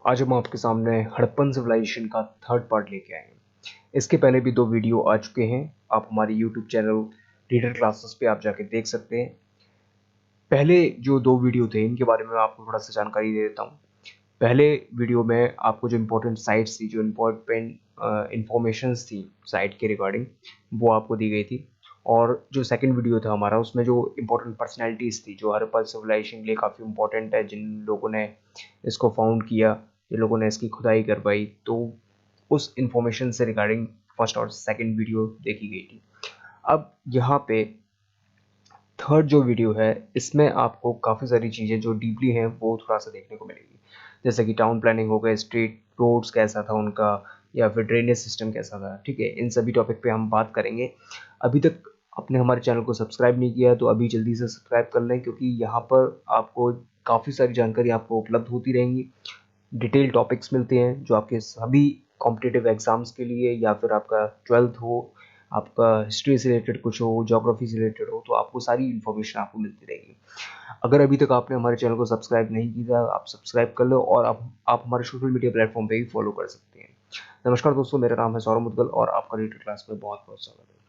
आज हम आपके सामने हड़प्पन सिविलाइजेशन का थर्ड पार्ट लेके आए हैं। इसके पहले भी 2 वीडियो आ चुके हैं। आप हमारे यूट्यूब चैनल रीडर क्लासेस पे आप जाके देख सकते हैं। पहले जो 2 वीडियो थे इनके बारे में आपको थोड़ा सा जानकारी दे देता हूँ। पहले वीडियो में आपको जो इम्पोर्टेंट साइट्स थी, जो इम्पोर्टेंट इंफॉर्मेशंस थी साइट के रिगार्डिंग, वो आपको दी गई थी। और जो सेकंड वीडियो था हमारा, उसमें जो इम्पोर्टेंट पर्सनैलिटीज़ थी जो हड़प्पा सिविलाइजेशन के लिए काफ़ी इम्पोर्टेंट है, जिन लोगों ने इसको फाउंड किया, जिन लोगों ने इसकी खुदाई करवाई, तो उस इंफॉर्मेशन से रिगार्डिंग फर्स्ट और सेकंड वीडियो देखी गई थी। अब यहाँ पे थर्ड जो वीडियो है, इसमें आपको काफ़ी सारी चीज़ें जो डीपली हैं वो थोड़ा सा देखने को मिलेगी, जैसे कि टाउन प्लानिंग हो गया, स्ट्रीट रोड्स कैसा था उनका, या फिर ड्रेनेज सिस्टम कैसा था। ठीक है, इन सभी टॉपिक पे हम बात करेंगे। अभी तक आपने हमारे चैनल को सब्सक्राइब नहीं किया तो अभी जल्दी से सब्सक्राइब कर लें, क्योंकि यहाँ पर आपको काफ़ी सारी जानकारी आपको उपलब्ध होती रहेंगी। डिटेल टॉपिक्स मिलते हैं जो आपके सभी कॉम्पिटिटिव एग्ज़ाम्स के लिए, या फिर आपका 12th हो, आपका हिस्ट्री से रिलेटेड कुछ हो, ज्योग्राफी से रिलेटेड हो, तो आपको सारी इन्फॉर्मेशन आपको मिलती रहेगी। अगर अभी तक आपने हमारे चैनल को सब्सक्राइब नहीं किया, आप सब्सक्राइब कर लो, और आप हमारे सोशल मीडिया प्लेटफॉर्म पे भी फॉलो कर सकते हैं। नमस्कार दोस्तों, मेरा नाम है सौरभ मुदगल और आपका रीडर क्लास में बहुत बहुत स्वागत है।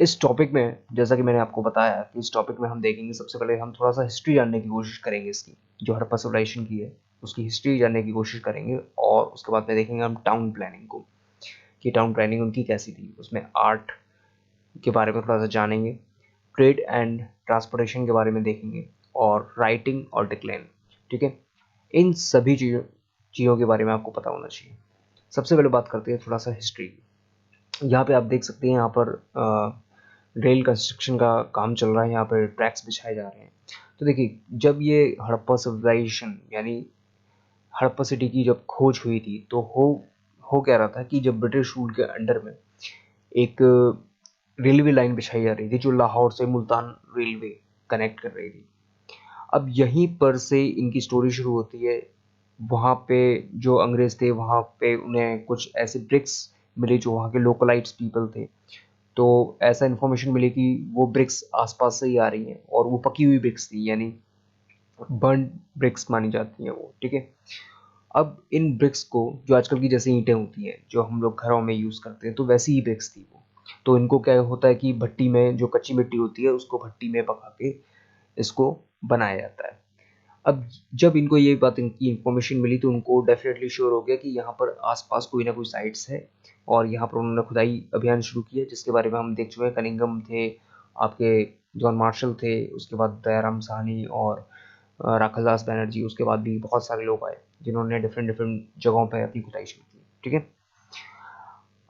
इस टॉपिक में, जैसा कि मैंने आपको बताया कि इस टॉपिक में हम देखेंगे, सबसे पहले हम थोड़ा सा हिस्ट्री जानने की कोशिश करेंगे इसकी, जो हड़प्पा सिविलाइजेशन की है उसकी हिस्ट्री जानने की कोशिश करेंगे। और उसके बाद में देखेंगे हम टाउन प्लानिंग को, कि टाउन प्लानिंग उनकी कैसी थी, उसमें आर्ट के बारे में थोड़ा सा जानेंगे, ट्रेड एंड ट्रांसपोर्टेशन के बारे में देखेंगे, और राइटिंग और डिक्लाइन। ठीक है, इन सभी चीज़ों के बारे में आपको पता होना चाहिए। सबसे पहले बात करते हैं थोड़ा सा हिस्ट्री की। यहाँ पे आप देख सकते हैं, यहाँ पर रेल कंस्ट्रक्शन का काम चल रहा है, यहाँ पर ट्रैक्स बिछाए जा रहे हैं। तो देखिए, जब ये हड़प्पा सिविलाइजेशन यानी हड़प्पा सिटी की जब खोज हुई थी, तो हो क्या रहा था कि जब ब्रिटिश रूल के अंडर में एक रेलवे लाइन बिछाई जा रही थी, जो लाहौर से मुल्तान रेलवे कनेक्ट कर रही थी। अब यहीं पर से इनकी स्टोरी शुरू होती है। वहाँ पे जो अंग्रेज थे, वहाँ पे उन्हें कुछ ऐसे ब्रिक्स मिले जो वहाँ के लोकलाइट्स पीपल थे। तो ऐसा इन्फॉर्मेशन मिली कि वो ब्रिक्स आसपास से ही आ रही हैं, और वो पकी हुई ब्रिक्स थी, यानी बर्न ब्रिक्स मानी जाती हैं वो। ठीक है, अब इन ब्रिक्स को, जो आजकल की जैसे ईंटें होती हैं जो हम लोग घरों में यूज़ करते हैं, तो वैसी ही ब्रिक्स थी वो। तो इनको क्या होता है कि भट्टी में जो कच्ची मिट्टी होती है उसको भट्टी में पका के इसको बनाया जाता है। अब जब इनको ये बात, इनकी इन्फॉर्मेशन मिली, तो उनको डेफिनेटली श्योर हो गया कि यहाँ पर आसपास कोई ना कोई साइट्स है, और यहाँ पर उन्होंने खुदाई अभियान शुरू किया, जिसके बारे में हम देख चुके हैं। कनिंघम थे, आपके जॉन मार्शल थे, उसके बाद दयाराम साहनी और राखालदास बैनर्जी, उसके बाद भी बहुत सारे लोग आए जिन्होंने डिफरेंट डिफरेंट जगहों पर अपनी खुदाई शुरू की। ठीक है,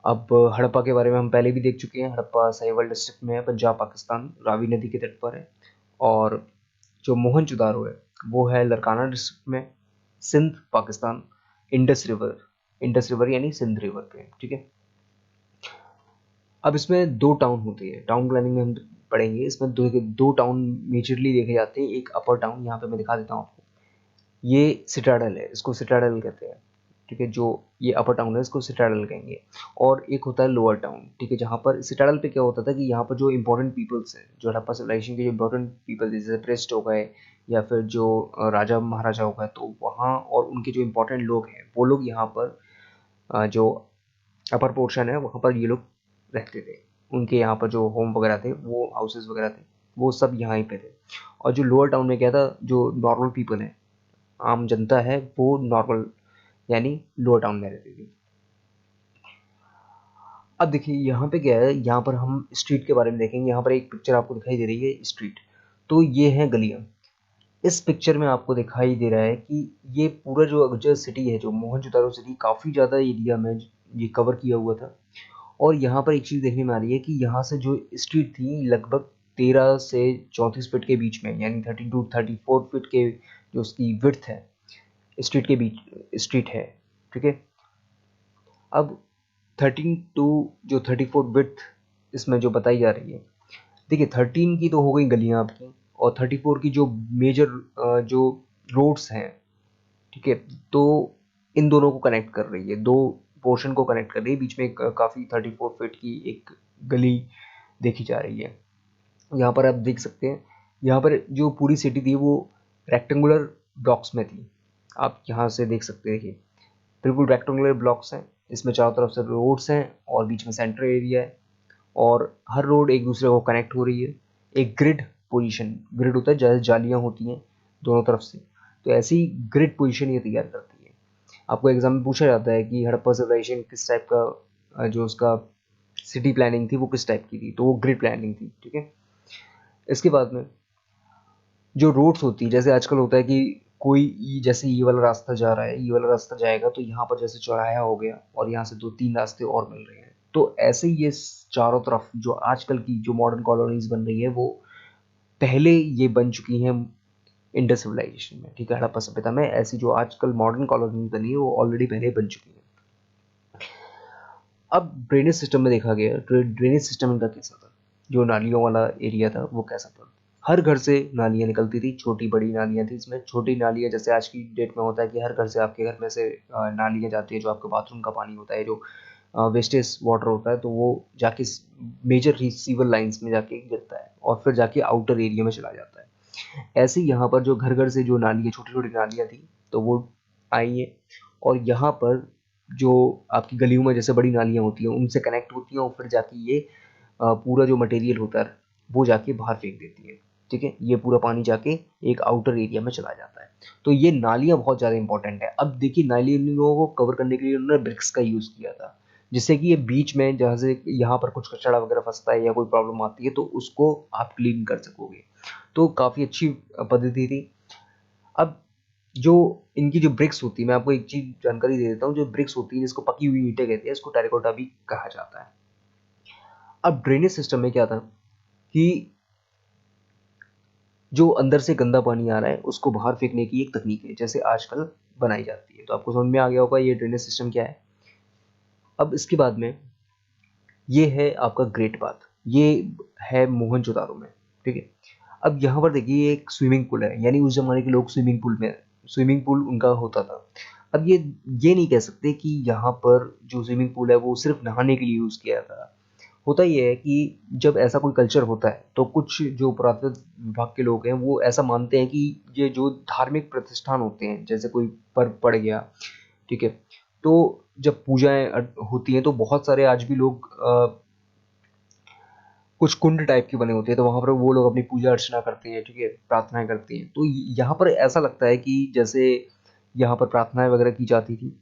अब हड़प्पा के बारे में हम पहले भी देख चुके हैं। हड़प्पा साहिवाल डिस्ट्रिक्ट में है, पंजाब पाकिस्तान, रावी नदी के तट पर है। और जो मोहनजोदारो है वो है लरकाना डिस्ट्रिक्ट में, सिंध पाकिस्तान, इंडस रिवर यानी सिंध रिवर पे। ठीक है, अब इसमें 2 टाउन होती है, टाउन प्लानिंग में हम पढ़ेंगे। इसमें दो टाउन मेजरली देखे जाते हैं। एक अपर टाउन, यहाँ पे मैं दिखा देता हूँ आपको, ये सिटाडल है, इसको सिटाडल कहते हैं। ठीक है, जो ये अपर टाउन है इसको सिटाडल कहेंगे। और एक होता है लोअर टाउन। ठीक है, जहाँ पर सिटाडल पे क्या होता था कि यहाँ पर जो इंपॉर्टेंट पीपल्स हैं, जो हड़प्पा सिविलाइजेशन के जो इंपॉर्टेंट पीपल, जैसे प्रेस्ट हो गए, या फिर जो राजा महाराजा हो गए, तो वहाँ और उनके जो इंपॉर्टेंट लोग हैं वो लोग यहाँ पर जो अपर पोर्शन है वहाँ पर ये लोग रहते थे। उनके यहाँ पर जो होम वगैरह थे, वो हाउसेस वगैरह थे, वो सब यहाँ ही पे थे। और जो लोअर टाउन में क्या था, जो नॉर्मल पीपल है, आम जनता है, वो नॉर्मल यानी लोअर टाउन में रहती थी। अब देखिए यहाँ पे क्या है, यहाँ पर हम स्ट्रीट के बारे में देखेंगे। यहाँ पर एक पिक्चर आपको दिखाई दे रही है स्ट्रीट, तो ये है गलियाँ। इस पिक्चर में आपको दिखाई दे रहा है कि ये पूरा जो सिटी है, जो मोहनजोदारो सिटी, काफ़ी ज़्यादा एरिया में ये कवर किया हुआ था। और यहाँ पर एक चीज़ देखने में आ रही है कि यहाँ से जो स्ट्रीट थी, लगभग 13 से 34 फीट के बीच में, यानी 30 टू 34 फीट के जो उसकी विड्थ है, स्ट्रीट के बीच स्ट्रीट है। ठीक है, अब 13 टू जो 34 विड्थ इसमें जो बताई जा रही है, देखिए 13 की तो हो गई गलियां आपकी, और 34 की जो मेजर जो रोड्स हैं। ठीक है, तो इन दोनों को कनेक्ट कर रही है, 2 पोर्शन को कनेक्ट कर रही है। बीच में काफ़ी 34 फीट की एक गली देखी जा रही है। यहाँ पर आप देख सकते हैं, यहाँ पर जो पूरी सिटी थी वो रेक्टेंगुलर ब्लॉक्स में थी। आप यहाँ से देख सकते हैं, बिल्कुल रेक्टेंगुलर ब्लॉक्स हैं, इसमें चारों तरफ से रोड्स हैं और बीच में सेंटर एरिया है और हर रोड एक दूसरे को कनेक्ट हो रही है। एक ग्रिड पोजीशन, ग्रिड होता है जैसे जालियाँ होती हैं दोनों तरफ से, तो ऐसी ग्रिड पोजीशन ये तैयार करती है। आपको एग्जाम में पूछा जाता है कि हड़प्पा सिविलाइजेशन किस टाइप का जो उसका सिटी प्लानिंग थी वो किस टाइप की थी, तो वो ग्रिड प्लानिंग थी। ठीक है, इसके बाद में जो रोड्स होती है, जैसे आजकल होता है कि कोई जैसे ये वाला रास्ता जा रहा है, ये वाला रास्ता जाएगा तो यहाँ पर जैसे चौराहा हो गया और यहाँ से 2-3 रास्ते और मिल रहे हैं, तो ऐसे ही ये चारों तरफ जो आजकल की जो मॉडर्न कॉलोनीज बन रही है वो पहले ये बन चुकी हैं इंडस सिविलाइजेशन में। ठीक है, हड़प्पा सभ्यता में ऐसी जो आजकल मॉडर्न कॉलोनी बनी है वो ऑलरेडी पहले बन चुकी है। अब ड्रेनेज सिस्टम में देखा गया, ड्रेनेज सिस्टम इनका कैसा था, जो नालियों वाला एरिया था वो कैसा था। हर घर से नालियाँ निकलती थी, छोटी बड़ी नालियाँ थी। इसमें छोटी नालियाँ जैसे आज की डेट में होता है कि हर घर से आपके घर में से नालियाँ जाती है, जो आपके बाथरूम का पानी होता है, जो वेस्टेज वाटर होता है, तो वो जाके मेजर रिसीवर लाइंस में जाके गिरता है और फिर जाके आउटर एरिया में चला जाता है। ऐसे ही यहाँ पर जो घर घर से जो नालियाँ, छोटी छोटी नालियाँ थी, तो वो आई हैं और यहाँ पर जो आपकी गलियों में जैसे बड़ी नालियाँ होती हैं उनसे कनेक्ट होती हैं और फिर जाके ये पूरा जो मटेरियल होता है वो जाके बाहर फेंक देती है। ठीक है, ये पूरा पानी जाके एक आउटर एरिया में चला जाता है। तो ये नालियाँ बहुत ज़्यादा इंपॉर्टेंट है। अब देखिए, नालियों को कवर करने के लिए उन्होंने ब्रिक्स का यूज़ किया था, जिससे कि ये बीच में जहाँ से यहाँ पर कुछ कचरा वगैरह फंसता है या कोई प्रॉब्लम आती है तो उसको आप क्लीन कर सकोगे। तो काफ़ी अच्छी पद्धति थी। अब जो इनकी जो ब्रिक्स होती है, मैं आपको एक चीज़ जानकारी दे देता हूँ, जो ब्रिक्स होती है जिसको पकी हुई ईंटें कहते हैं, इसको टेराकोटा भी कहा जाता है। अब ड्रेनेज सिस्टम में क्या था कि जो अंदर से गंदा पानी आ रहा है उसको बाहर फेंकने की एक तकनीक है, जैसे आजकल बनाई जाती है। तो आपको समझ में आ गया होगा ये ड्रेनेज सिस्टम क्या है। अब इसके बाद में ये है आपका ग्रेट बाथ, ये है मोहनजोदारो में। ठीक है, अब यहाँ पर देखिए एक स्विमिंग पूल है, यानी उस जमाने के लोग स्विमिंग पूल उनका होता था। अब ये नहीं कह सकते कि यहाँ पर जो स्विमिंग पूल है वो सिर्फ नहाने के लिए यूज़ किया जाता था। होता ये है कि जब ऐसा कोई कल्चर होता है तो कुछ जो पुरातत्व विभाग के लोग हैं वो ऐसा मानते हैं कि ये जो धार्मिक प्रतिष्ठान होते हैं, जैसे कोई पर्व पड़ गया, ठीक है, तो जब पूजाएं होती हैं तो बहुत सारे आज भी लोग कुछ कुंड टाइप के बने होते हैं, तो वहां पर वो लोग अपनी पूजा अर्चना करते हैं, ठीक है, प्रार्थनाएं करते हैं। तो यहाँ पर ऐसा लगता है कि जैसे यहाँ पर प्रार्थनाएं वगैरह की जाती थी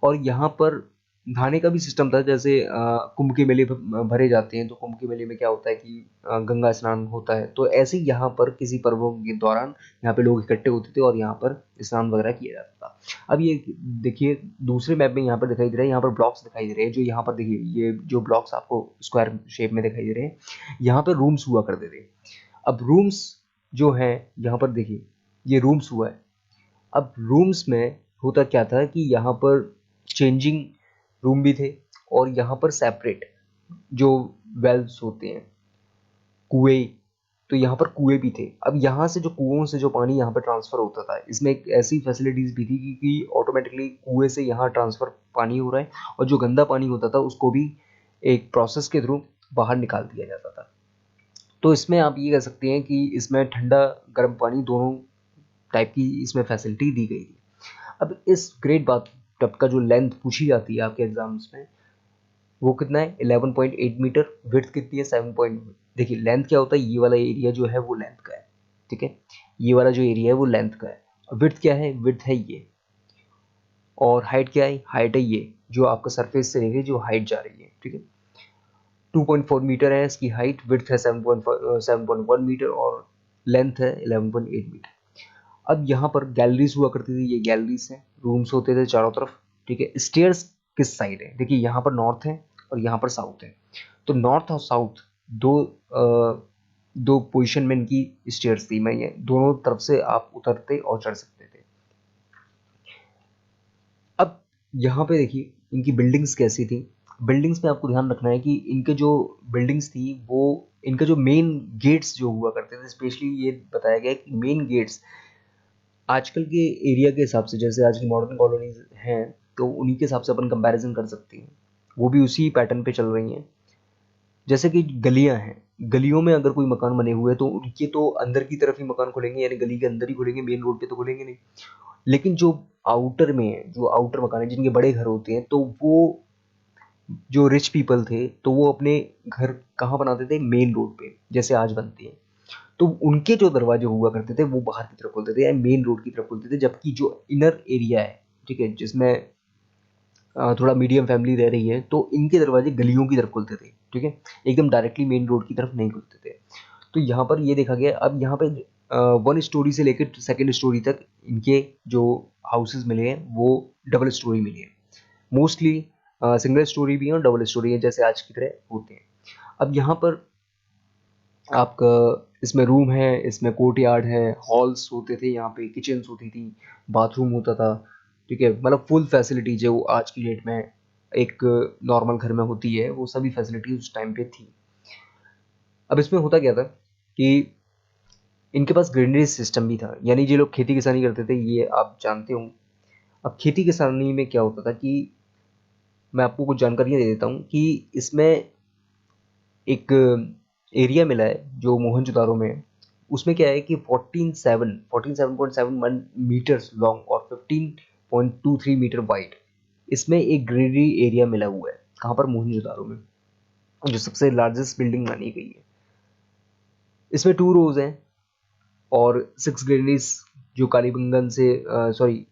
और यहाँ पर नहाने का भी सिस्टम था। जैसे कुंभ के मेले भरे जाते हैं, तो कुंभ के मेले में क्या होता है कि गंगा स्नान होता है, तो ऐसे ही यहाँ पर किसी पर्वों के दौरान यहाँ पे लोग इकट्ठे होते थे और यहाँ पर स्नान वगैरह किया जाता था। अब ये देखिए दूसरे मैप में यहाँ पर दिखाई दे रहा है, यहाँ पर ब्लॉक्स दिखाई दे रहे हैं, जो यहाँ पर देखिए ये जो ब्लॉक्स आपको स्क्वायर शेप में दिखाई दे रहे हैं, यहाँ पर रूम्स हुआ करते थे। अब रूम्स जो है यहाँ पर देखिए ये रूम्स हुआ है। अब रूम्स में होता क्या था कि यहाँ पर चेंजिंग रूम भी थे और यहाँ पर सेपरेट जो वेल्व्स होते हैं, कुएं, तो यहाँ पर कुएं भी थे। अब यहाँ से जो कुओं से जो पानी यहाँ पर ट्रांसफर होता था, इसमें एक ऐसी फैसिलिटीज भी थी कि ऑटोमेटिकली कुएं से यहाँ ट्रांसफर पानी हो रहा है और जो गंदा पानी होता था उसको भी एक प्रोसेस के थ्रू बाहर निकाल दिया जाता था। तो इसमें आप ये कह सकते हैं कि इसमें ठंडा गर्म पानी दोनों टाइप की इसमें फैसिलिटी दी गई थी। अब इस ग्रेट बाथ टब का जो लेंथ पूछी जाती है आपके एग्जाम्स में, वो कितना है 11.8 मीटर, विड्थ कितनी है 7 पॉइंट। देखिए लेंथ क्या होता है, ये वाला एरिया जो है वो लेंथ का है, ठीक है, ये वाला जो एरिया है वो लेंथ का है। और विड्थ क्या है, विड्थ है ये, और हाइट क्या है, हाइट है ये, जो आपका सरफेस से लेके जो हाइट जा रही है, ठीक है। 2.4 मीटर है इसकी हाइट, विड्थ है 7.1 मीटर और लेंथ है 11.8 मीटर। अब यहाँ पर गैलरीज हुआ करती थी, ये गैलरीज हैं, रूम्स होते थे चारों तरफ, ठीक है। स्टेयर्स किस साइड है, देखिए यहाँ पर नॉर्थ है और यहाँ पर साउथ है, तो नॉर्थ और साउथ दो पोजीशन में इनकी स्टेयर्स थी। मैं ये दोनों तरफ से आप उतरते और चढ़ सकते थे। अब यहाँ पे देखिए इनकी बिल्डिंग्स कैसी थी। बिल्डिंग्स में आपको ध्यान रखना है कि इनके जो बिल्डिंग्स थी वो इनके जो मेन गेट्स जो हुआ करते थे, स्पेशली ये बताया गया है कि मेन गेट्स आजकल के एरिया के हिसाब से, जैसे आज की मॉडर्न कॉलोनीज हैं तो उन्हीं के हिसाब से अपन कंपैरिजन कर सकते हैं, वो भी उसी पैटर्न पे चल रही हैं। जैसे कि गलियां हैं, गलियों में अगर कोई मकान बने हुए हैं तो उनके तो अंदर की तरफ ही मकान खुलेंगे, यानी गली के अंदर ही खुलेंगे, मेन रोड पे तो खुलेंगे नहीं। लेकिन जो आउटर में है, जो आउटर मकान है, जिनके बड़े घर होते हैं, तो वो जो रिच पीपल थे तो वो अपने घर कहाँ बनाते थे? मेन रोड पे, जैसे आज बनते हैं। तो उनके जो दरवाजे हुआ करते थे वो बाहर की तरफ खोलते थे या मेन रोड की तरफ खोलते थे, जबकि जो इनर एरिया है, ठीक है, जिसमें थोड़ा मीडियम फैमिली रह रही है, तो इनके दरवाजे गलियों की तरफ खुलते थे, ठीक है, एकदम डायरेक्टली मेन रोड की तरफ नहीं खुलते थे। तो यहाँ पर ये देखा गया, अब यहाँ पे 1 स्टोरी से लेकर 2nd स्टोरी तक इनके जो हाउसेज मिले हैं वो डबल स्टोरी मिले हैं। मोस्टली सिंगल स्टोरी भी है और डबल स्टोरी है, जैसे आज की तरह होते हैं। अब यहाँ पर आपका इसमें रूम है, इसमें कोर्टयार्ड है, हॉल्स होते थे, यहाँ पे किचन्स होती थी, बाथरूम होता था, ठीक है, मतलब फुल फैसिलिटी जो आज की डेट में एक नॉर्मल घर में होती है, वो सभी फैसिलिटी उस टाइम पे थी। अब इसमें होता क्या था कि इनके पास ग्रेनरी सिस्टम भी था, यानी जो लोग खेती किसानी करते थे, ये आप जानते हो। अब खेती किसानी में क्या होता था कि मैं आपको कुछ जानकारियाँ दे देता हूँ कि इसमें एक एरिया मिला है जो मोहनजोदारो में है। उसमें क्या है कि 47.71 मीटर्स लॉन्ग और 15.23 मीटर वाइड, इसमें एक ग्रीनरी एरिया मिला हुआ है। कहाँ पर? मोहनजोदारो में, जो सबसे लार्जेस्ट बिल्डिंग मानी गई है। इसमें 2 रोज हैं और 6 ग्रेनरीज, जो कालीबंगन से सॉरी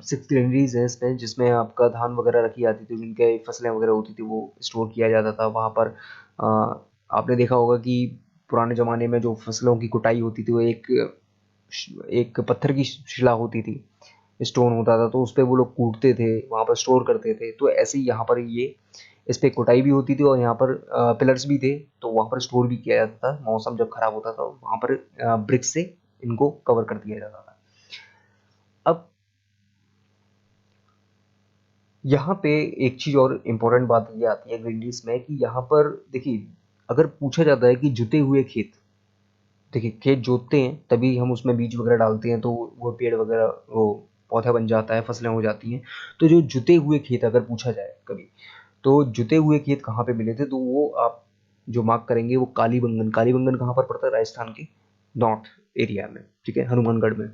6 ग्रेनरीज हैं इसमें, जिसमें आपका धान वगैरह रखी जाती थी, जिनके फसलें वगैरह होती थी वो स्टोर किया जाता था वहाँ पर। आपने देखा होगा कि पुराने ज़माने में जो फसलों की कुटाई होती थी वो एक पत्थर की शिला होती थी, स्टोन होता था, तो उस पर वो लोग कूटते थे, वहाँ पर स्टोर करते थे। तो ऐसे ही यहाँ पर ये इस पे कुटाई भी होती थी और यहाँ पर पिलर्स भी थे, तो वहाँ पर स्टोर भी किया जाता था। मौसम जब खराब होता था वहाँ पर ब्रिक्स से इनको कवर कर दिया जाता था। अब यहाँ पे एक चीज़ और इम्पोर्टेंट बात ये आती है ग्रीनरीज में कि यहाँ पर देखिए, अगर पूछा जाता है कि जुते हुए खेत, देखिए खेत जोतते हैं तभी हम उसमें बीज वगैरह डालते हैं, तो वो पेड़ वगैरह वो पौधा बन जाता है, फसलें हो जाती हैं। तो जो जुते हुए खेत अगर पूछा जाए कभी, तो जुते हुए खेत कहाँ पे मिले थे, तो वो आप जो मार्क करेंगे वो कालीबंगन। कालीबंगन कहाँ पर पड़ता है? राजस्थान के नॉर्थ एरिया में, ठीक है, हनुमानगढ़ में।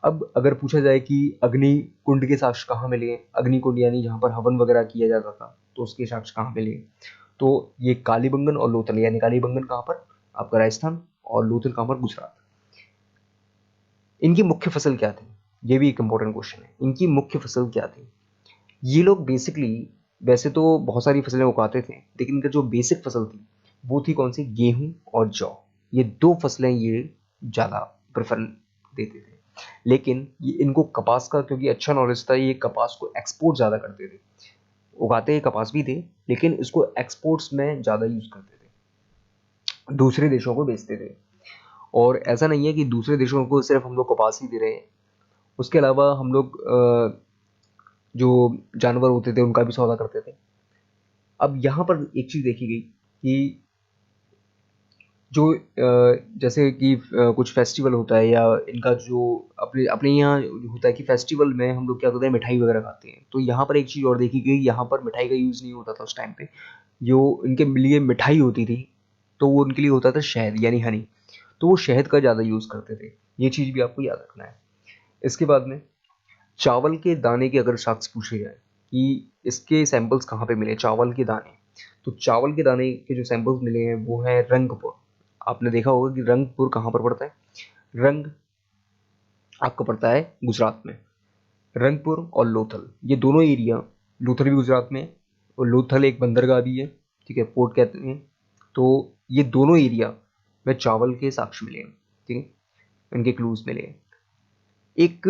अब अगर पूछा जाए कि अग्नि कुंड के साक्ष्य कहाँ मिले हैं, अग्नि कुंड यानी जहाँ पर हवन वगैरह किया जाता था, तो उसके साक्ष्य कहाँ मिले? तो ये कालीबंगन और लोथल, यानी कालीबंगन कहाँ पर? आपका राजस्थान, और लोथल कहाँ पर? गुजरात। इनकी मुख्य फसल क्या थी? ये भी एक इंपॉर्टेंट क्वेश्चन है। इनकी मुख्य फसल क्या थी? ये लोग बेसिकली, वैसे तो बहुत सारी फसलें उगाते थे, लेकिन इनका जो बेसिक फसल थी वो थी कौन सी? गेहूं और जौ। ये 2 फसलें ये ज़्यादा प्रेफर देते थे। लेकिन ये इनको कपास का क्योंकि अच्छा नॉलेज था, ये कपास को एक्सपोर्ट ज़्यादा करते थे। उगाते कपास भी थे, लेकिन इसको एक्सपोर्ट्स में ज़्यादा यूज़ करते थे, दूसरे देशों को बेचते थे। और ऐसा नहीं है कि दूसरे देशों को सिर्फ हम लोग कपास ही दे रहे हैं, उसके अलावा हम लोग जो जानवर होते थे उनका भी सौदा करते थे। अब यहाँ पर एक चीज़ देखी गई कि जो जैसे कि कुछ फेस्टिवल होता है या इनका जो अपने अपने यहाँ होता है कि फेस्टिवल में हम लोग क्या करते हैं, मिठाई वगैरह खाते हैं। तो यहाँ पर एक चीज़ और देखी गई, यहाँ पर मिठाई का यूज़ नहीं होता था उस टाइम पे। जो इनके लिए मिठाई होती थी तो वो उनके लिए होता था शहद यानी हनी, तो वो शहद का ज़्यादा यूज़ करते थे। ये चीज़ भी आपको याद रखना है। इसके बाद में चावल के दाने के अगर साक्ष्य पूछे जाए कि इसके सैंपल्स कहाँ पे मिले, चावल के दाने, तो चावल के दाने के जो सैंपल्स मिले हैं वो है रंगपुर। आपने देखा होगा कि रंगपुर कहाँ पर पड़ता है? रंग आपका पड़ता है गुजरात में। रंगपुर और लोथल, ये दोनों एरिया, लोथल भी गुजरात में है और लोथल एक बंदरगाह भी है, ठीक है, पोर्ट कहते हैं। तो ये दोनों एरिया में चावल के साक्ष्य मिले हैं, ठीक है, इनके क्लूज मिले हैं। एक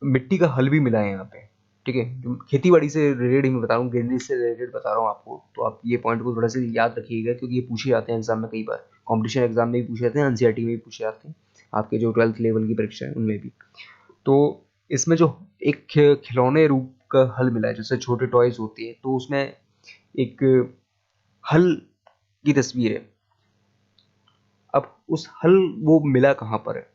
मिट्टी का हल भी मिला है यहाँ पे, ठीक है, खेती बाड़ी से रिलेटेड ही मैं बता रहा हूँ, ग्रीनरी से रिलेटेड बता रहा हूँ आपको, तो आप ये पॉइंट को थोड़ा सा याद रखिएगा क्योंकि ये पूछे जाते हैं एग्जाम में कई बार, कंपटीशन एग्जाम में भी पूछे जाते हैं, एनसीईआरटी में भी पूछे जाते हैं, आपके जो 12th लेवल की परीक्षा है उनमें भी। तो इसमें जो एक खिलौने रूप का हल मिला है, जैसे छोटे टॉयज होती है, तो उसमें एक हल की तस्वीर है। अब उस हल वो मिला कहाँ पर है?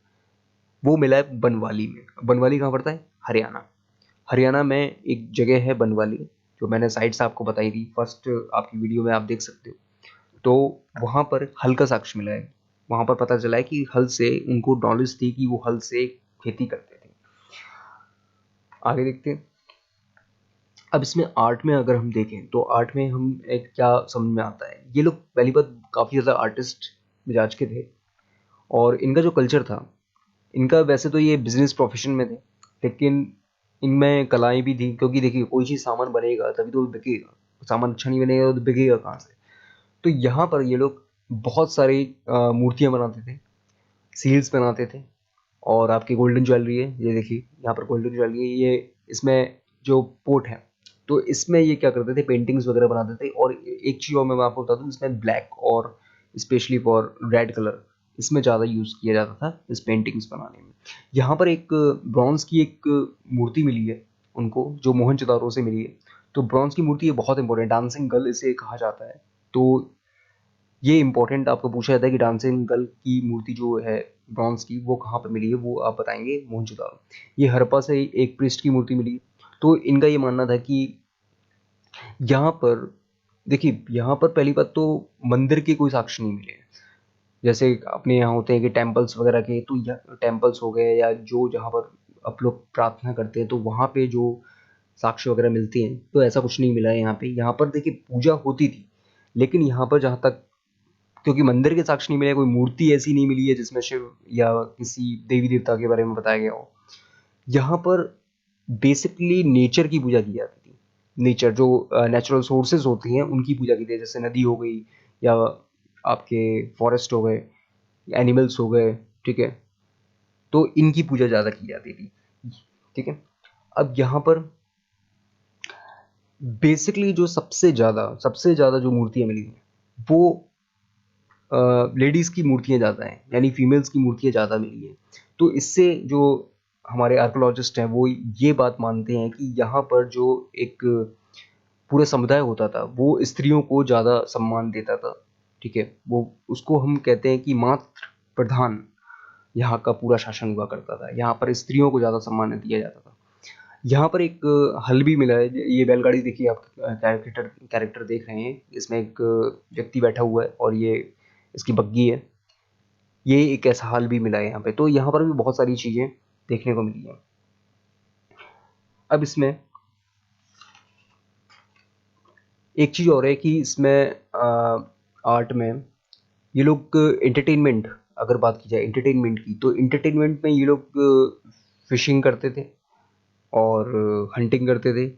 वो मिला है बनवाली में। बनवाली कहाँ पड़ता है? हरियाणा। हरियाणा में एक जगह है बनवाली, जो मैंने साइट से आपको बताई थी, फर्स्ट आपकी वीडियो में आप देख सकते हो। तो वहाँ पर हल का साक्ष्य मिला है, वहाँ पर पता चला है कि हल से उनको नॉलेज थी कि वो हल से खेती करते थे। आगे देखते हैं। अब इसमें आर्ट में अगर हम देखें तो आर्ट में हम एक क्या समझ में आता है, ये लोग पहली बात काफ़ी ज़्यादा आर्टिस्ट मिजाज के थे, और इनका जो कल्चर था, इनका वैसे तो ये बिजनेस प्रोफेशन में थे, लेकिन इनमें कलाएं भी थी, क्योंकि देखिए कोई चीज़ सामान बनेगा तभी तो बिकेगा, सामान अच्छा नहीं बनेगा तो बिकेगा कहाँ से। तो यहाँ पर ये लोग बहुत सारी मूर्तियाँ बनाते थे, सील्स बनाते थे, और आपकी गोल्डन ज्वेलरी है, ये देखिए यहाँ पर गोल्डन ज्वेलरी है, ये इसमें जो पोर्ट है, तो इसमें ये क्या करते थे, पेंटिंग्स वगैरह बनाते थे। और एक चीज़ और मैं आपको बता दूँ, इसमें ब्लैक और स्पेशली फॉर रेड कलर इसमें ज़्यादा यूज़ किया जाता था इस पेंटिंग्स बनाने में। यहाँ पर एक ब्रॉन्ज की एक मूर्ति मिली है उनको, जो मोहनजोदाड़ो से मिली है। तो ब्रॉन्ज की मूर्ति ये बहुत इंपॉर्टेंट, डांसिंग गर्ल इसे कहा जाता है। तो ये इंपॉर्टेंट आपको पूछा जाता है कि डांसिंग गर्ल की मूर्ति जो है ब्रॉन्ज की, वो कहाँ पर मिली है, वो आप बताएंगे मोहनजोदाड़ो। ये हड़प्पा से एक प्रिस्ट की मूर्ति मिली। तो इनका ये मानना था कि यहाँ पर देखिए, यहाँ पर पहली बात तो मंदिर के कोई साक्ष्य नहीं मिले। जैसे अपने यहाँ होते हैं कि टेम्पल्स वगैरह के, तो टेम्पल्स हो गए या जो जहाँ पर आप लोग प्रार्थना करते हैं, तो वहाँ पे जो साक्ष्य वगैरह मिलते हैं, तो ऐसा कुछ नहीं मिला है यहाँ पे। यहाँ पर देखिए पूजा होती थी, लेकिन यहाँ पर जहाँ तक, क्योंकि मंदिर के साक्ष्य नहीं मिले, कोई मूर्ति ऐसी नहीं मिली है जिसमें शिव या किसी देवी देवता के बारे में बताया गया हो। यहाँ पर बेसिकली नेचर की पूजा की जाती थी। नेचर जो नेचुरल सोर्सेज होती हैं उनकी पूजा की जाती है, जैसे नदी हो गई या आपके फॉरेस्ट हो गए, एनिमल्स हो गए, ठीक है। तो इनकी पूजा ज़्यादा की जाती थी, ठीक है। अब यहाँ पर बेसिकली जो सबसे ज़्यादा जो मूर्तियाँ मिली हैं, वो लेडीज़ की मूर्तियाँ ज़्यादा हैं, यानी फीमेल्स की मूर्तियाँ ज़्यादा मिली हैं। तो इससे जो हमारे आर्कोलॉजिस्ट हैं वो ये बात मानते हैं कि यहाँ पर जो एक पूरा समुदाय होता था, वो स्त्रियों को ज़्यादा सम्मान देता था, ठीक है। वो उसको हम कहते हैं कि मातृ प्रधान यहाँ का पूरा शासन हुआ करता था। यहाँ पर स्त्रियों को ज़्यादा सम्मान दिया जाता था। यहाँ पर एक हल भी मिला है, ये बैलगाड़ी देखिए आप, कैरेक्टर कैरेक्टर देख रहे हैं, इसमें एक व्यक्ति बैठा हुआ है और ये इसकी बग्गी है। ये एक ऐसा हल भी मिला है यहाँ पे। तो यहाँ पर भी बहुत सारी चीज़ें देखने को मिली हैं। अब इसमें एक चीज़ और है कि इसमें आर्ट में ये लोग एंटरटेनमेंट, अगर बात की जाए एंटरटेनमेंट की, तो एंटरटेनमेंट में ये लोग फिशिंग करते थे और हंटिंग करते थे।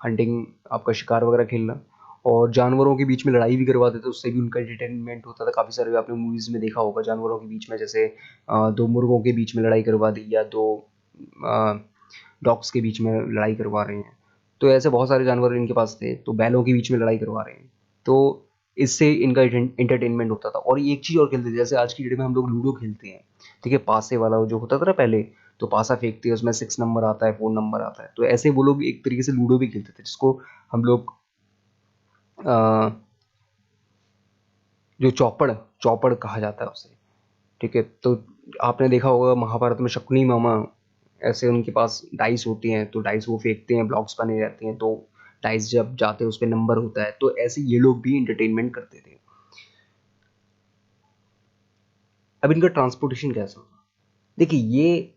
हंटिंग आपका शिकार वगैरह खेलना, और जानवरों के बीच में लड़ाई भी करवाते थे, उससे भी उनका एंटरटेनमेंट होता था। काफ़ी सारे आपने मूवीज़ में देखा होगा, जानवरों के बीच में जैसे दो मुर्गों के बीच में लड़ाई करवा दी, या दो डॉग्स के बीच में लड़ाई करवा रहे हैं। तो ऐसे बहुत सारे जानवर इनके पास थे, तो बैलों के बीच में लड़ाई करवा रहे हैं। तो इससे इनका एंटरटेनमेंट होता था। और एक चीज़ और खेलते थे, जैसे आज की डेट में हम लोग लूडो खेलते हैं, ठीक है, पासे वाला जो होता था ना पहले, तो पासा फेंकते हैं, उसमें 6 नंबर आता है, 4 नंबर आता है। तो ऐसे वो लोग एक तरीके से लूडो भी खेलते थे, जिसको हम लोग अ, जो चौपड़ चौपड़ कहा जाता है उसे, ठीक है। तो आपने देखा होगा महाभारत में शकुनी मामा, ऐसे उनके पास डाइस होती हैं, तो डाइस वो फेंकते हैं, ब्लॉक्स बने रहते हैं, तो डाइस जब जाते हैं उस पर नंबर होता है। तो ऐसे ये लोग भी इंटरटेनमेंट करते थे। अब इनका ट्रांसपोर्टेशन कैसा होता, देखिए ये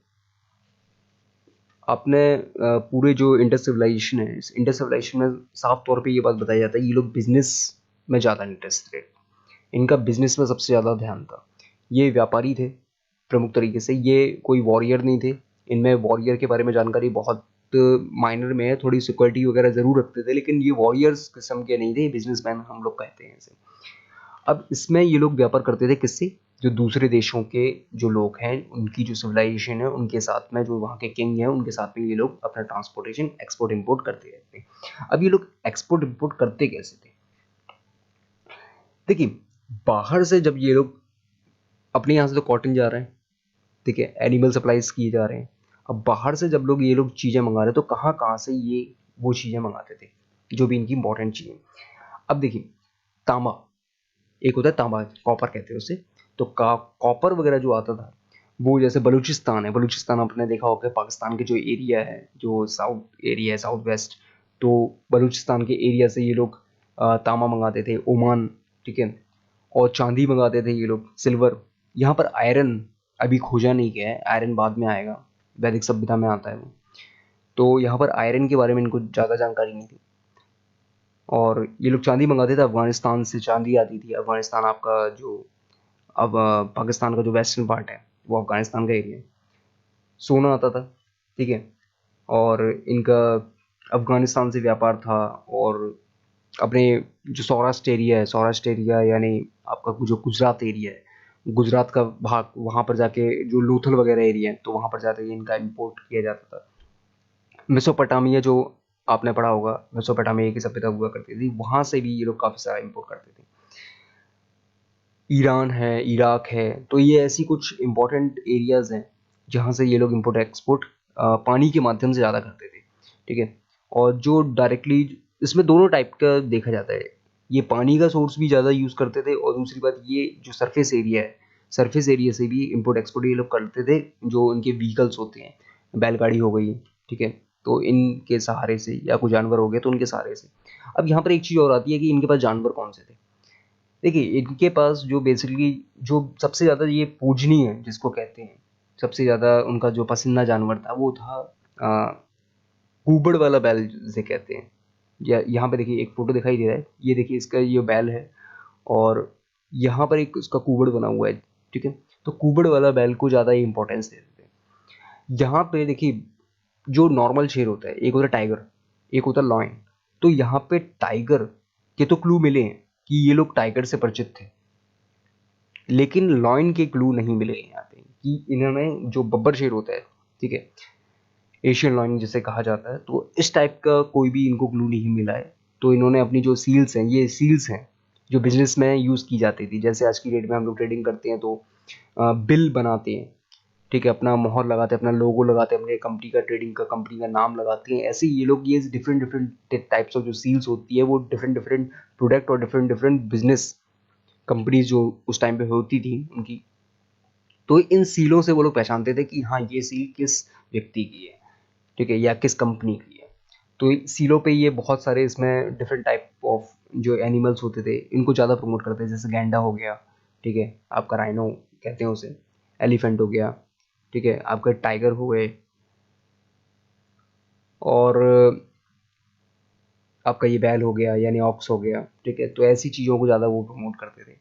आपने पूरे जो इंडस सिविलाइजेशन है, इस इंडस सिविलाइजेशन में साफ तौर पे ये बात बताया जाता है, ये लोग बिजनेस में ज़्यादा इंटरेस्टेड, इनका बिजनेस में सबसे ज़्यादा ध्यान था। ये व्यापारी थे प्रमुख तरीके से, ये कोई वॉरियर नहीं थे। इनमें वॉरियर के बारे में जानकारी बहुत माइनर में है, थोड़ी सिक्योरिटी वगैरह ज़रूर रखते थे, लेकिन ये वॉरियर्स किस्म के नहीं थे, बिजनेसमैन हम लोग कहते हैं इसे। अब इसमें ये लोग व्यापार करते थे किससे, जो दूसरे देशों के जो लोग हैं, उनकी जो सिविलाइजेशन है, उनके साथ में जो वहाँ के किंग हैं, उनके साथ में ये लोग अपना ट्रांसपोर्टेशन एक्सपोर्ट इंपोर्ट करते रहते हैं। अब ये लोग एक्सपोर्ट इंपोर्ट करते कैसे थे, देखिए बाहर से जब ये लोग, अपने यहाँ से तो कॉटन जा रहे हैं, ठीक है, एनिमल सप्लाईज किए जा रहे हैं। अब बाहर से जब लोग ये लोग चीज़ें मंगा रहे हैं, तो कहाँ कहाँ से ये वो चीज़ें मंगाते थे, जो भी इनकी इंपॉर्टेंट चीज़ें। अब देखिए तांबा, एक होता है तांबा, कॉपर कहते हैं उसे। तो कॉपर वगैरह जो आता था, वो जैसे बलूचिस्तान है, बलूचिस्तान आपने देखा होगा, पाकिस्तान के जो एरिया है, जो साउथ एरिया है, साउथ वेस्ट, तो बलूचिस्तान के एरिया से ये लोग तांबा मंगाते थे, ओमान, ठीक है। और चांदी मंगाते थे ये लोग, सिल्वर। यहाँ पर आयरन अभी खोजा नहीं गया है, आयरन बाद में आएगा, वैदिक सभ्यता में आता है वो। तो यहाँ पर आयरन के बारे में इनको ज़्यादा जानकारी नहीं थी। और ये लोग चांदी मंगाते थे अफगानिस्तान से, चांदी आती थी। अफगानिस्तान आपका जो अब पाकिस्तान का जो वेस्टर्न पार्ट है वो अफगानिस्तान का एरिया है। सोना आता था, ठीक है। और इनका अफगानिस्तान से व्यापार था। और अपने जो सौराष्ट्र एरिया है, सौराष्ट्र एरिया यानी आपका जो गुजरात एरिया है, गुजरात का भाग, वहाँ पर जाके जो लोथल वगैरह एरिया है, तो वहाँ पर जाके इनका इम्पोर्ट किया जाता था। मेसोपोटामिया जो आपने पढ़ा होगा, मेसोपोटामिया की सभ्यता हुआ करती थी, वहाँ से भी ये लोग काफ़ी सारा इम्पोर्ट करते थे। ईरान है, इराक है, तो ये ऐसी कुछ इम्पोर्टेंट एरियाज़ हैं जहाँ से ये लोग इम्पोर्ट एक्सपोर्ट पानी के माध्यम से ज़्यादा करते थे, ठीक है। और जो डायरेक्टली, इसमें दोनों टाइप का देखा जाता है। ये पानी का सोर्स भी ज़्यादा यूज़ करते थे, और दूसरी बात ये जो सरफेस एरिया है, सरफेस एरिया से भी इम्पोर्ट एक्सपोर्ट ये लोग करते थे। जो इनके व्हीकल्स होते हैं, बैलगाड़ी हो गई, ठीक है, तो इनके सहारे से, या कोई जानवर हो गए तो उनके सहारे से। अब यहाँ पर एक चीज़ और आती है कि इनके पास जानवर कौन से थे। देखिए, इनके पास जो बेसिकली जो सबसे ज़्यादा ये पूजनीय है जिसको कहते हैं, सबसे ज़्यादा उनका जो पसंदीदा जानवर था वो था कुबड़ वाला बैल जिसे कहते हैं। या यहाँ पे देखिए एक फोटो दिखाई दे रहा है, ये देखिए इसका ये बैल है, और यहाँ पर एक उसका कुबड़ बना हुआ है, ठीक है। तो कुबड़ वाला बैल को ज़्यादा इंपॉर्टेंस देते हैं। यहाँ पे देखिए, जो नॉर्मल शेर होता है, एक होता है टाइगर, एक होता है लॉयन। तो यहाँ पे टाइगर के तो क्लू मिले हैं कि ये लोग टाइगर से परिचित थे, लेकिन लॉयन के क्लू नहीं मिले यहाँ पे कि इन्होंने, जो बब्बर शेर होता है, ठीक है, एशियन लॉयन जिसे कहा जाता है, तो इस टाइप का कोई भी इनको क्लू नहीं मिला है। तो इन्होंने अपनी जो सील्स हैं, ये सील्स हैं जो बिजनेस में यूज़ की जाती थी। जैसे आज की डेट में हम लोग ट्रेडिंग करते हैं तो बिल बनाते हैं, ठीक है, अपना मोहर लगाते हैं, अपना लोगो लगाते हैं, अपने कंपनी का, ट्रेडिंग का, कंपनी का नाम लगाते हैं। ऐसे ही ये लोग, ये डिफरेंट डिफरेंट टाइप्स ऑफ जो सील्स होती है, वो डिफरेंट डिफरेंट प्रोडक्ट और डिफरेंट डिफरेंट बिजनेस कंपनीज जो उस टाइम पे होती थी उनकी, तो इन सीलों से वो लोग पहचानते थे कि हाँ, ये सील किस व्यक्ति की है, ठीक है, या किस कंपनी की है। तो सीलों पे ये बहुत सारे इसमें डिफरेंट टाइप ऑफ जो एनिमल्स होते थे, इनको ज़्यादा प्रमोट करते थे। जैसे गैंडा हो गया, ठीक है, आपका राइनो कहते हैं उसे, एलिफेंट हो गया, ठीक है, आपका टाइगर हो गए, और आपका ये बैल हो गया यानी ऑक्स हो गया, ठीक है। तो ऐसी चीज़ों को ज़्यादा वो प्रमोट करते थे।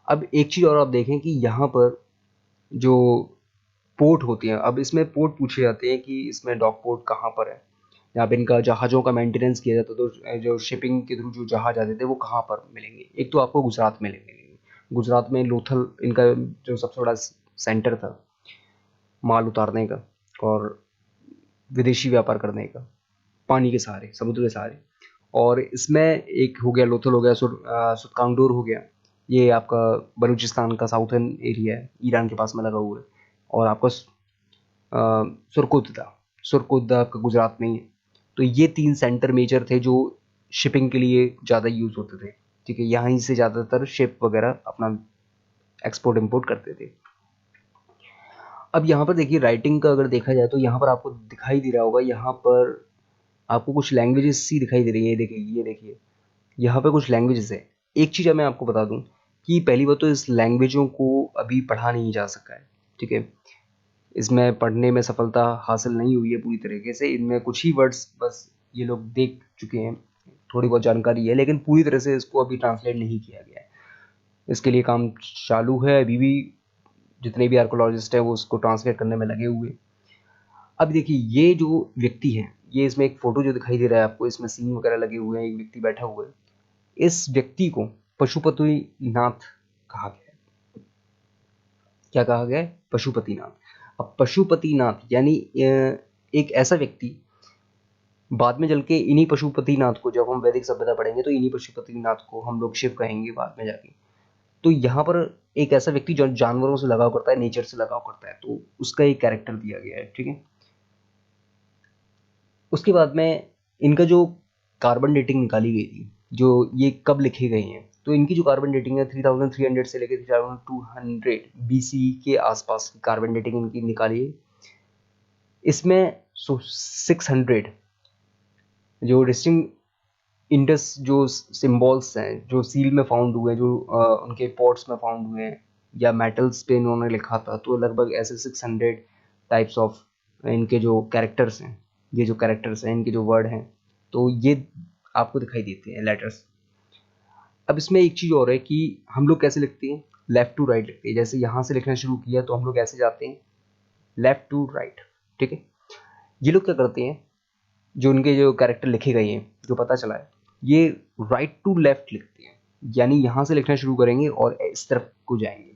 अब एक चीज़ और आप देखें कि यहाँ पर जो पोर्ट होती हैं, अब इसमें पोर्ट पूछे जाते हैं कि इसमें डॉक पोर्ट कहाँ पर है, यहाँ पे इनका जहाज़ों का मेंटेनेंस किया जाता, तो जो शिपिंग के थ्रू जो जहाज आते थे वो कहाँ पर मिलेंगे। एक तो आपको गुजरात में मिलेंगे, गुजरात में लोथल इनका जो सबसे बड़ा सेंटर था माल उतारने का और विदेशी व्यापार करने का, पानी के सहारे, समुद्र के सहारे। और इसमें एक हो गया लोथल, हो गया सुरकांगडोर हो गया, ये आपका बलूचिस्तान का साउथर्न एरिया है, ईरान के पास में लगा हुआ है। और आपका सुरकुत्ता, सुरकुत्ता आपका गुजरात में ही है। तो ये 3 सेंटर मेजर थे जो शिपिंग के लिए ज़्यादा यूज़ होते थे, ठीक है। यहाँ से ज़्यादातर शिप वगैरह अपना एक्सपोर्ट इम्पोर्ट करते थे। अब यहाँ पर देखिए, राइटिंग का अगर देखा जाए तो यहाँ पर आपको दिखाई दे रहा होगा, यहाँ पर आपको कुछ लैंग्वेजेस सी दिखाई दे रही है। ये देखिए यहाँ पे कुछ लैंग्वेजेस है। एक चीज़ मैं आपको बता दूं कि पहली बात तो इस लैंग्वेजों को अभी पढ़ा नहीं जा सका है, ठीक है। इसमें पढ़ने में सफलता हासिल नहीं हुई है पूरी तरीके से। इनमें कुछ ही वर्ड्स बस ये लोग देख चुके हैं, थोड़ी बहुत जानकारी है, लेकिन पूरी तरह से इसको अभी ट्रांसलेट नहीं किया गया है। इसके लिए काम चालू है अभी भी। जितने भी आर्कोलॉजिस्ट हैं वो उसको ट्रांसलेट करने में लगे हुए। अब देखिए, ये जो व्यक्ति है, ये इसमें एक फोटो जो दिखाई दे रहा है आपको, इसमें सीन वगैरह लगे हुए हैं, एक व्यक्ति बैठा हुआ है। इस व्यक्ति को पशुपतिनाथ कहा गया है। क्या कहा गया है? पशुपतिनाथ। अब पशुपतिनाथ यानी एक ऐसा व्यक्ति, बाद में चल के इन्हीं पशुपतिनाथ को, जब हम वैदिक सभ्यता पढ़ेंगे तो इन्हीं पशुपतिनाथ को हम लोग शिव कहेंगे बाद में जाके। तो यहाँ पर एक ऐसा व्यक्ति जो जानवरों से लगाव करता है, नेचर से लगाव करता है, तो उसका एक कैरेक्टर दिया गया है, ठीक है। उसके बाद में इनका जो कार्बन डेटिंग निकाली गई थी, जो ये कब लिखे गए हैं, तो इनकी जो कार्बन डेटिंग है 3300 से लेकर 3200 BC के आसपास की कार्बन डेटिंग इनकी निकाली है। इसमें 600 जो डिस्टिंग इंडस जो सिंबल्स हैं, जो सील में फाउंड हुए हैं, जो उनके पॉट्स में फाउंड हुए हैं, या मेटल्स पे इन्होंने लिखा था, तो लगभग ऐसे 600 टाइप्स ऑफ इनके जो कैरेक्टर्स हैं, ये जो कैरेक्टर्स हैं, इनके जो वर्ड हैं, तो ये आपको दिखाई देते हैं लेटर्स। अब इसमें एक चीज़ और है कि हम लोग कैसे लिखते हैं, लेफ्ट टू राइट लिखते हैं। जैसे यहाँ से लिखना शुरू किया तो हम लोग ऐसे जाते हैं लेफ्ट टू राइट, ठीक है। ये लोग क्या करते हैं, जो उनके जो कैरेक्टर लिखे गए हैं, जो पता चला है, ये राइट टू लेफ्ट लिखते हैं, यानी यहाँ से लिखना शुरू करेंगे और इस तरफ को जाएंगे।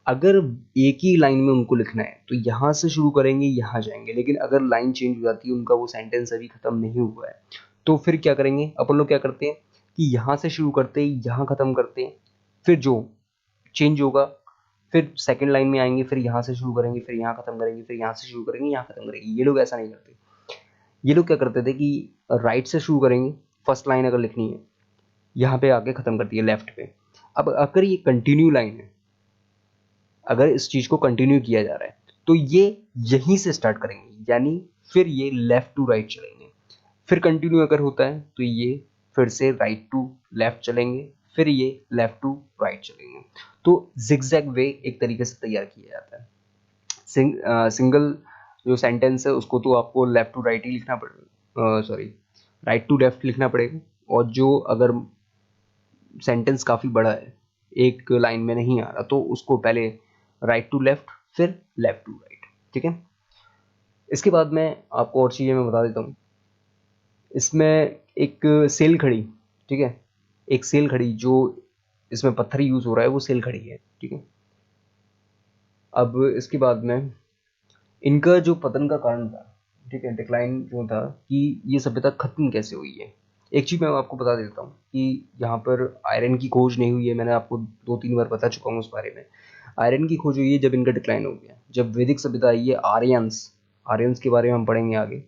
अगर एक ही लाइन में उनको लिखना है तो यहाँ से शुरू करेंगे, यहाँ जाएंगे। लेकिन अगर लाइन चेंज हो जाती है, उनका वो सेंटेंस अभी खत्म नहीं हुआ है, तो फिर क्या करेंगे, अपन लोग क्या करते हैं कि यहाँ से शुरू करते हैं, यहाँ खत्म करते हैं, फिर जो चेंज होगा फिर सेकंड लाइन में आएंगे, फिर यहाँ से शुरू करेंगे, फिर यहाँ खत्म करेंगे, फिर यहाँ से शुरू करेंगे, यहाँ खत्म करेंगे। ये लोग ऐसा नहीं करते। ये लोग क्या करते थे कि राइट से शुरू करेंगे, फर्स्ट लाइन अगर लिखनी है, यहाँ पे आके खत्म कर दिए लेफ्ट पे। अब अगर ये कंटिन्यू लाइन है, अगर इस चीज को कंटिन्यू किया जा रहा है, तो ये यहीं से स्टार्ट करेंगे, यानी फिर ये लेफ्ट टू राइट चलेंगे। फिर कंटिन्यू अगर होता है तो ये फिर से राइट टू लेफ्ट चलेंगे, फिर ये लेफ्ट टू राइट चलेंगे। तो जिगजैग वे एक तरीके से तैयार किया जाता है। सिंगल जो सेंटेंस है उसको तो आपको लेफ्ट टू राइट ही लिखना पड़ेगा, सॉरी राइट टू लेफ्ट लिखना पड़ेगा। और जो अगर सेंटेंस काफ़ी बड़ा है, एक लाइन में नहीं आ रहा, तो उसको पहले राइट टू लेफ्ट, फिर लेफ्ट टू राइट, ठीक है। इसके बाद मैं आपको और चीज़ें मैं बता देता हूँ। इसमें एक सेल खड़ी, ठीक है, एक सेल खड़ी, जो इसमें पत्थर यूज़ हो रहा है वो सेल खड़ी है, ठीक है। अब इसके बाद में इनका जो पतन का कारण था, ठीक है, डिक्लाइन जो था, कि ये सभ्यता खत्म कैसे हुई है। एक चीज़ मैं आपको बता देता हूँ कि यहाँ पर आयरन की खोज नहीं हुई है, मैंने आपको 2-3 बार बता चुका हूँ उस बारे में। आयरन की खोज हुई है जब इनका डिक्लाइन हो गया, जब वैदिक सभ्यता आई है। आर्यंस, आर्यंस के बारे में हम पढ़ेंगे आगे।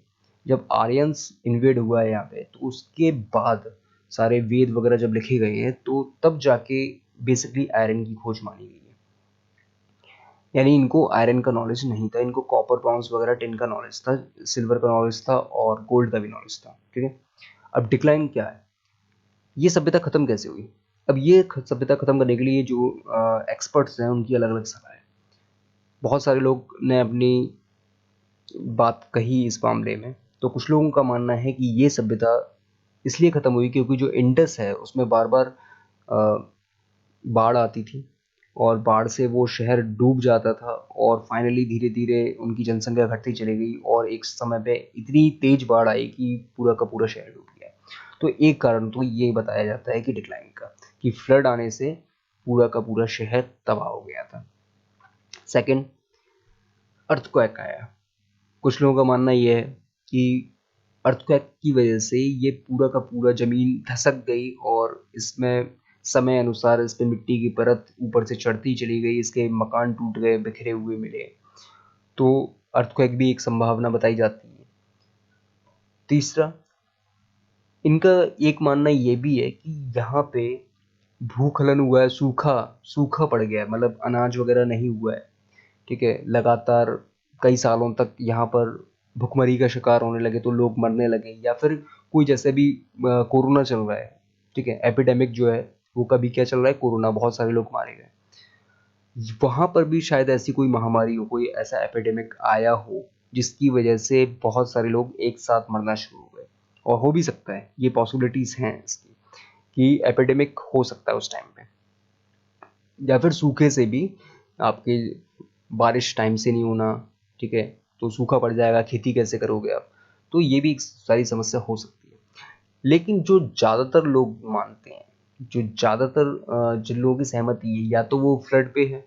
जब आर्यंस इन्वेड हुआ है यहाँ पे, तो उसके बाद सारे वेद वगैरह जब लिखे गए हैं, तो तब जाके बेसिकली आयरन की खोज मानी गई है। यानी इनको आयरन का नॉलेज नहीं था, इनको कॉपर, ब्रॉन्ज वगैरह, टिन का नॉलेज था, सिल्वर का नॉलेज था और गोल्ड का भी नॉलेज था, ठीक है। अब डिक्लाइन क्या है, ये सभ्यता खत्म कैसे हुई। अब ये सभ्यता खत्म करने के लिए जो एक्सपर्ट्स हैं उनकी अलग अलग सलाह है। बहुत सारे लोग ने अपनी बात कही इस मामले में। तो कुछ लोगों का मानना है कि ये सभ्यता इसलिए खत्म हुई क्योंकि जो इंडस है उसमें बार बार बाढ़ आती थी, और बाढ़ से वो शहर डूब जाता था, और फाइनली धीरे धीरे उनकी जनसंख्या घटती चली गई, और एक समय पे इतनी तेज बाढ़ आई कि पूरा का पूरा शहर डूब गया। तो एक कारण तो ये बताया जाता है कि डिक्लाइन का, कि फ्लड आने से पूरा का पूरा शहर तबाह हो गया था। सेकंड, अर्थक्वेक आया। कुछ लोगों का मानना यह है कि अर्थक्वेक की वजह से ये पूरा का पूरा जमीन धसक गई, और इसमें समय अनुसार इस पे मिट्टी की परत ऊपर से चढ़ती चली गई, इसके मकान टूट गए, बिखरे हुए मिले। तो अर्थक्वेक भी एक संभावना बताई जाती है। तीसरा, इनका एक मानना ये भी है कि यहाँ पे भूस्खलन हुआ है, सूखा सूखा पड़ गया है, मतलब अनाज वगैरह नहीं हुआ है, ठीक है। लगातार कई सालों तक यहाँ पर भुखमरी का शिकार होने लगे, तो लोग मरने लगे, या फिर कोई जैसे भी कोरोना चल रहा है, ठीक है, एपिडेमिक जो है वो कभी क्या चल रहा है, कोरोना, बहुत सारे लोग मारे गए। वहाँ पर भी शायद ऐसी कोई महामारी हो, कोई ऐसा एपिडेमिक आया हो जिसकी वजह से बहुत सारे लोग एक साथ मरना शुरू हो गए। और हो भी सकता है, ये पॉसिबिलिटीज हैं इसकी, कि एपिडेमिक हो सकता है उस टाइम पे। या फिर सूखे से भी, आपके बारिश टाइम से नहीं होना, ठीक है, तो सूखा पड़ जाएगा, खेती कैसे करोगे आप। तो ये भी एक सारी समस्या हो सकती है। लेकिन जो ज़्यादातर लोग मानते हैं, जो ज़्यादातर जिन लोगों की सहमति है, या तो वो फ्लड पे है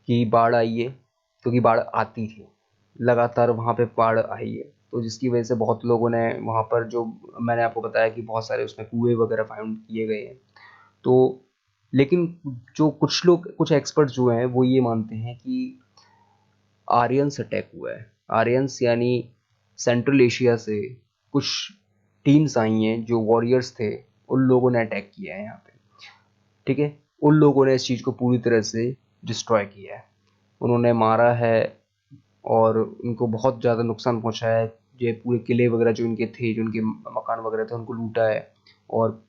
कि बाढ़ आई है, क्योंकि बाढ़ आती थी लगातार, वहाँ पे बाढ़ आई है, तो जिसकी वजह से बहुत लोगों ने वहाँ पर, जो मैंने आपको बताया कि बहुत सारे उसमें कुएं वगैरह फाउंड किए गए हैं। तो लेकिन जो कुछ लोग, कुछ एक्सपर्ट जो हैं, वो ये मानते हैं कि आर्यंस अटैक हुआ है। आर्यंस यानी सेंट्रल एशिया से कुछ टीम्स आई हैं, जो वॉरियर्स थे, उन लोगों ने अटैक किया है यहाँ पे, ठीक है। उन लोगों ने इस चीज़ को पूरी तरह से डिस्ट्रॉय किया है, उन्होंने मारा है, और उनको बहुत ज़्यादा नुकसान पहुंचाया है। ये पूरे किले वगैरह जो इनके थे, जो इनके मकान वगैरह थे, उनको लूटा है, और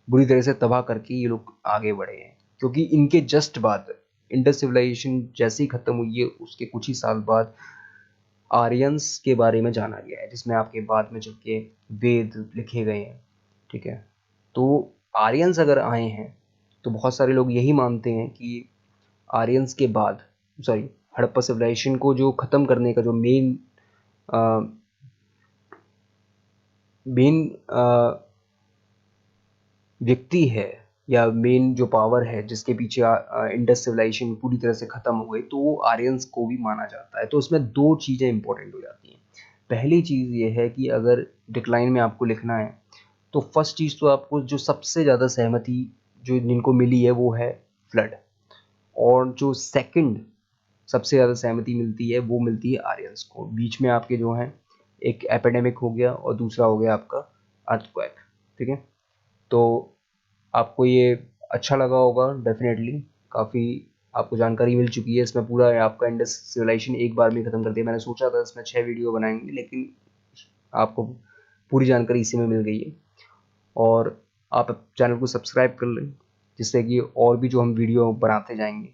बुरी तरह से तबाह करके ये लोग आगे बढ़े हैं। क्योंकि इनके जस्ट बाद इंडस सिविलाइजेशन जैसे ही खत्म हुई है, उसके कुछ ही साल बाद आर्यंस के बारे में जाना गया है, जिसमें आपके बाद में जो के वेद लिखे गए हैं, ठीक है। तो आर्यंस अगर आए हैं तो बहुत सारे लोग यही मानते हैं कि आर्यंस के बाद, सॉरी, हड़प्पा सिविलाइजेशन को जो ख़त्म करने का जो मेन व्यक्ति है या मेन जो पावर है जिसके पीछे इंडस सिविलाइजेशन पूरी तरह से ख़त्म हो गई, तो वो आर्यंस को भी माना जाता है। तो उसमें दो चीज़ें इंपॉर्टेंट हो जाती हैं। पहली चीज़ ये है कि अगर डिक्लाइन में आपको लिखना है तो फर्स्ट चीज़ तो आपको जो सबसे ज़्यादा सहमति जो जिनको मिली है वो है फ्लड, और जो सेकंड सबसे ज़्यादा सहमति मिलती है वो मिलती है आर्यंस को। बीच में आपके जो हैं एक एपिडेमिक हो गया और दूसरा हो गया आपका अर्थक्वेक, ठीक है। तो आपको ये अच्छा लगा होगा डेफिनेटली, काफ़ी आपको जानकारी मिल चुकी है इसमें। पूरा आपका इंडस सिविलाइजेशन एक बार में ख़त्म कर दिया। मैंने सोचा था इसमें 6 वीडियो बनाएंगे, लेकिन आपको पूरी जानकारी इसी में मिल गई है। और आप चैनल को सब्सक्राइब कर लें, जिससे कि और भी जो हम वीडियो बनाते जाएंगे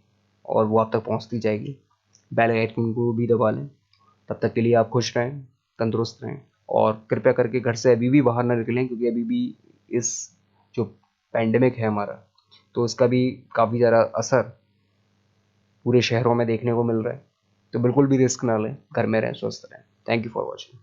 और वो आप तक पहुंचती जाएगी। बेल आइकन को भी दबा लें। तब तक के लिए आप खुश रहें, तंदुरुस्त रहें, और कृपया करके घर से अभी भी बाहर ना निकलें, क्योंकि अभी भी इस जो पैंडेमिक है हमारा, तो इसका भी काफ़ी ज़्यादा असर पूरे शहरों में देखने को मिल रहा है। तो बिल्कुल भी रिस्क ना लें, घर में रहें, स्वस्थ रहें। Thank you for watching.